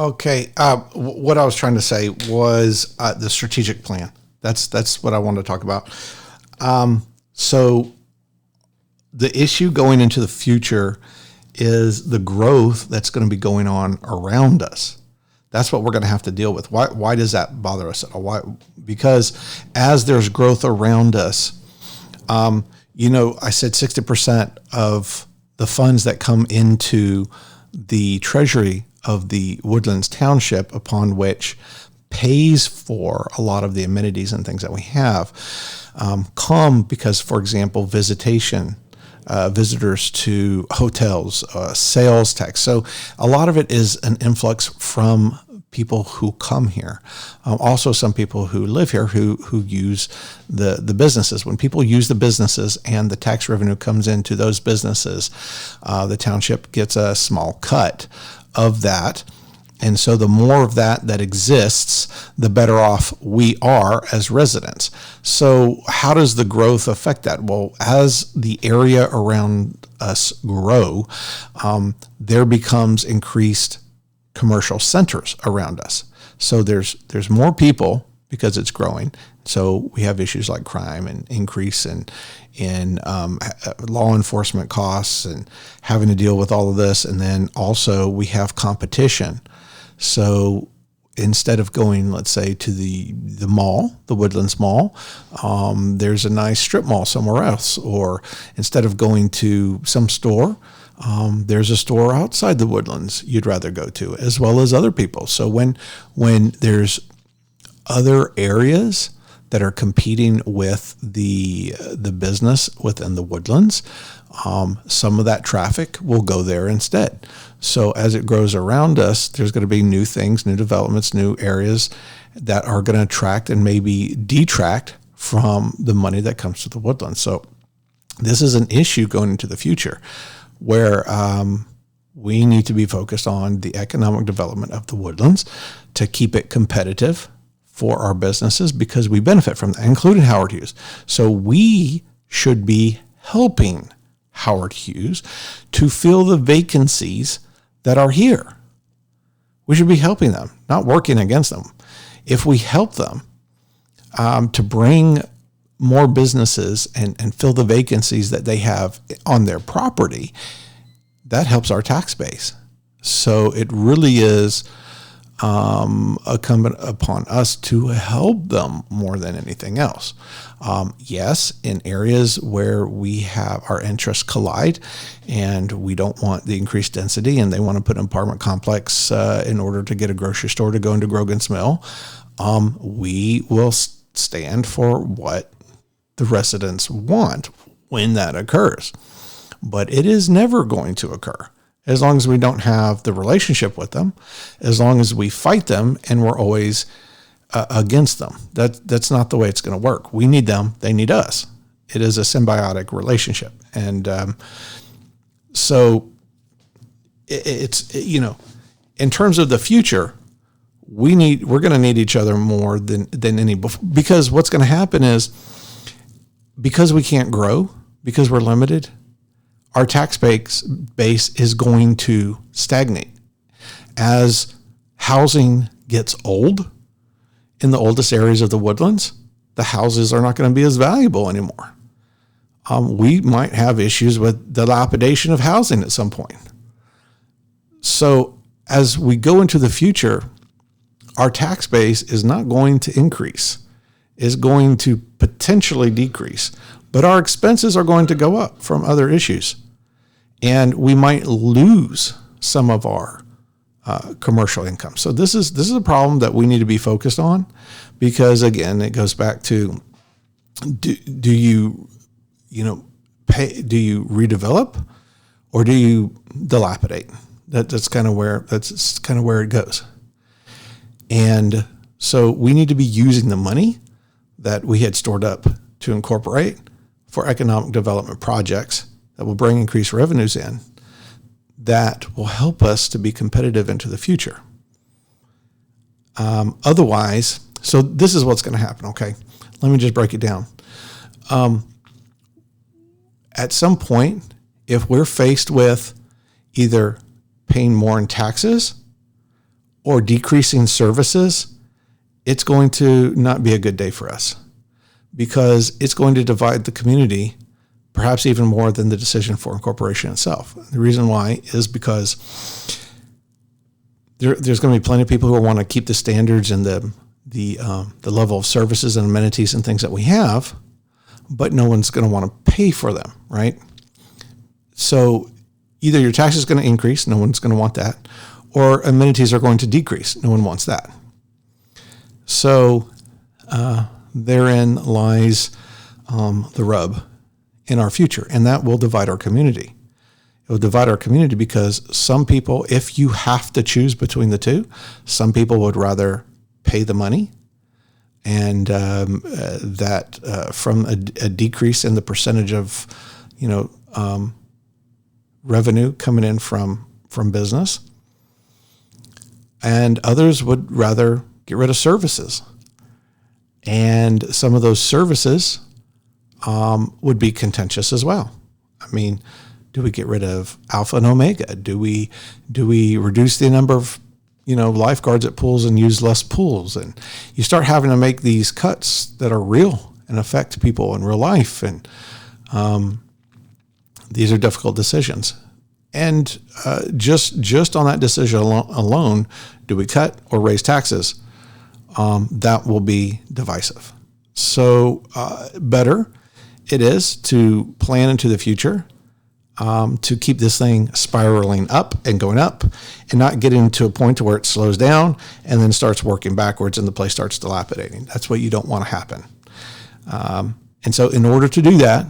Okay. What I was trying to say was the strategic plan. That's what I wanted to talk about. So the issue going into the future is the growth that's going to be going on around us. That's what we're going to have to deal with. Why does that bother us at all? Why? Because as there's growth around us, I said 60% of the funds that come into the treasury of the Woodlands Township, upon which pays for a lot of the amenities and things that we have, come because, for example, visitors to hotels, sales tax. So a lot of it is an influx from people who come here. Also, some people who live here who use the businesses. When people use the businesses and the tax revenue comes into those businesses, the township gets a small cut of that. And so the more of that exists, the better off we are as residents. So how does the growth affect that? Well, as the area around us grow, there becomes increased commercial centers around us. So there's more people because it's growing. So we have issues like crime and increase in law enforcement costs and having to deal with all of this. And then also we have competition. So instead of going, let's say, to the mall, the Woodlands Mall, there's a nice strip mall somewhere else. Or instead of going to some store, there's a store outside the Woodlands you'd rather go to, as well as other people. So when there's other areas that are competing with the business within the Woodlands, some of that traffic will go there instead. So as it grows around us, there's going to be new things, new developments, new areas that are going to attract and maybe detract from the money that comes to the Woodlands. So this is an issue going into the future where we need to be focused on the economic development of the Woodlands to keep it competitive for our businesses, because we benefit from that, including Howard Hughes. So we should be helping Howard Hughes to fill the vacancies that are here. We should be helping them, not working against them. If we help them to bring more businesses and fill the vacancies that they have on their property, that helps our tax base. So it really is incumbent upon us to help them more than anything else. Yes, in areas where we have our interests collide and we don't want the increased density and they want to put an apartment complex in order to get a grocery store to go into Grogan's Mill, we will stand for what the residents want when that occurs. But it is never going to occur as long as we don't have the relationship with them, as long as we fight them and we're always against them. That's not the way it's going to work. We need them. They need us. It is a symbiotic relationship. And so it's, in terms of the future, we're going to need each other more than any before, because what's going to happen is, because we can't grow, because we're limited, our tax base is going to stagnate. As housing gets old in the oldest areas of the Woodlands, the houses are not going to be as valuable anymore. We might have issues with dilapidation of housing at some point. So as we go into the future, our tax base is not going to increase, is going to potentially decrease, but our expenses are going to go up from other issues. And we might lose some of our commercial income. So this is a problem that we need to be focused on, because again, it goes back to, do you redevelop or do you dilapidate? That's kind of where it goes. And so we need to be using the money that we had stored up to incorporate for economic development projects that will bring increased revenues in, that will help us to be competitive into the future. Otherwise, so this is what's going to happen, okay? Let me just break it down. At some point, if we're faced with either paying more in taxes or decreasing services, it's going to not be a good day for us, because it's going to divide the community, perhaps even more than the decision for incorporation itself. The reason why is because there's going to be plenty of people who want to keep the standards and the level of services and amenities and things that we have, but no one's going to want to pay for them, right? So either your tax is going to increase, no one's going to want that, or amenities are going to decrease, no one wants that. So therein lies the rub in our future, and that will divide our community. It will divide our community because some people, if you have to choose between the two, some people would rather pay the money, and that from a decrease in the percentage of, revenue coming in from business, and others would rather get rid of services. And some of those services would be contentious as well. I mean, do we get rid of Alpha and Omega? Do we reduce the number of lifeguards at pools and use less pools? And you start having to make these cuts that are real and affect people in real life. And these are difficult decisions. And just on that decision alone, do we cut or raise taxes? That will be divisive. So better it is to plan into the future, to keep this thing spiraling up and going up, and not getting to a point to where it slows down and then starts working backwards and the place starts dilapidating. That's what you don't want to happen. And so in order to do that,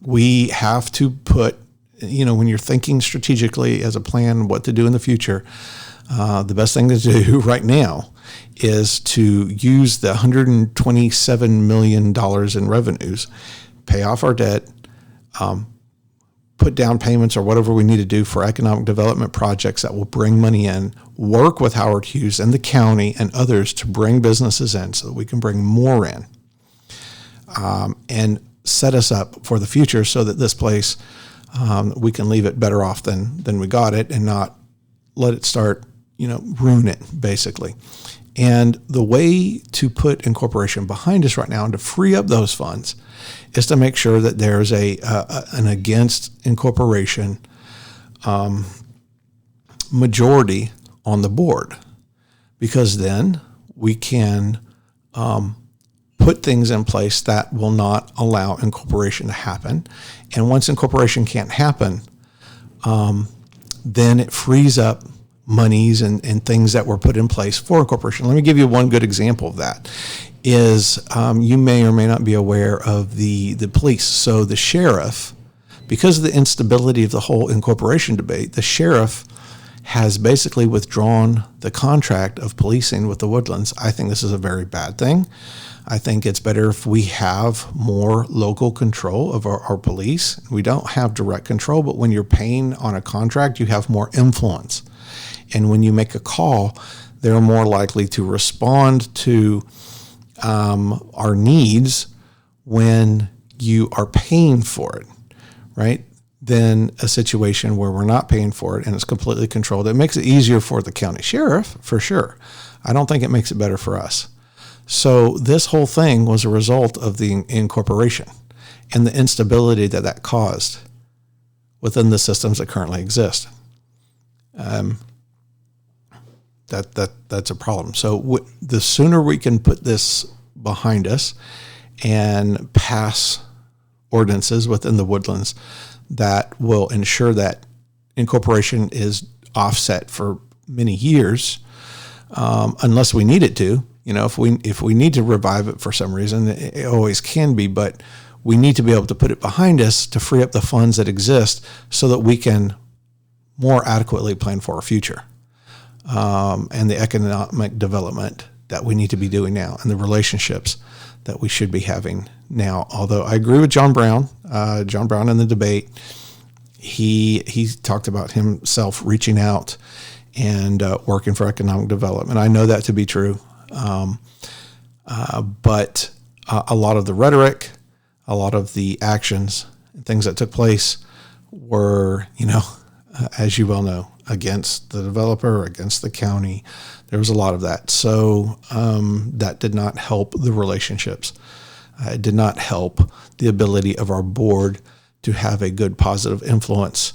we have to put, when you're thinking strategically as a plan what to do in the future, the best thing to do right now is to use the $127 million in revenues, pay off our debt, put down payments or whatever we need to do for economic development projects that will bring money in, work with Howard Hughes and the county and others to bring businesses in so that we can bring more in, and set us up for the future so that this place, we can leave it better off than we got it, and not let it start, ruin it, basically. And the way to put incorporation behind us right now and to free up those funds is to make sure that there's an against incorporation majority on the board, because then we can put things in place that will not allow incorporation to happen. And once incorporation can't happen, then it frees up monies and things that were put in place for incorporation. Let me give you one good example of that. Is you may or may not be aware of the police. So the sheriff, because of the instability of the whole incorporation debate, the sheriff has basically withdrawn the contract of policing with the Woodlands. I think this is a very bad thing. I think it's better if we have more local control of our police. We don't have direct control, but when you're paying on a contract, you have more influence. And when you make a call, they're more likely to respond to our needs when you are paying for it, right? Than a situation where we're not paying for it and it's completely controlled. It makes it easier for the county sheriff, for sure. I don't think it makes it better for us. So this whole thing was a result of the incorporation and the instability that caused within the systems that currently exist. That's a problem. So the sooner we can put this behind us and pass ordinances within the Woodlands that will ensure that incorporation is offset for many years, unless we need it to. If we need to revive it for some reason, it always can be, but we need to be able to put it behind us to free up the funds that exist so that we can more adequately plan for our future. And the economic development that we need to be doing now and the relationships that we should be having now. Although I agree with John Brown in the debate, he talked about himself reaching out and working for economic development. I know that to be true. But a lot of the rhetoric, a lot of the actions and things that took place were, as you well know, against the developer, against the county. There was a lot of that. So that did not help the relationships. It did not help the ability of our board to have a good positive influence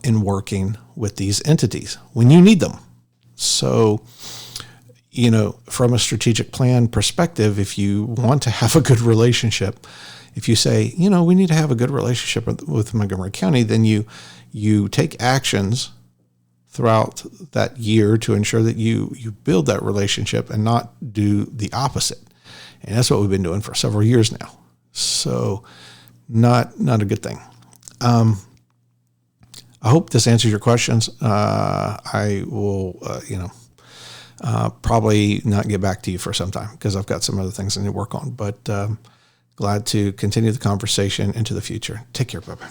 in working with these entities when you need them. So, from a strategic plan perspective, if you want to have a good relationship, if you say, we need to have a good relationship with Montgomery County, then you take actions throughout that year to ensure that you build that relationship and not do the opposite. And that's what we've been doing for several years now. So not a good thing. I hope this answers your questions. I will, probably not get back to you for some time because I've got some other things I need to work on. But glad to continue the conversation into the future. Take care, bye-bye.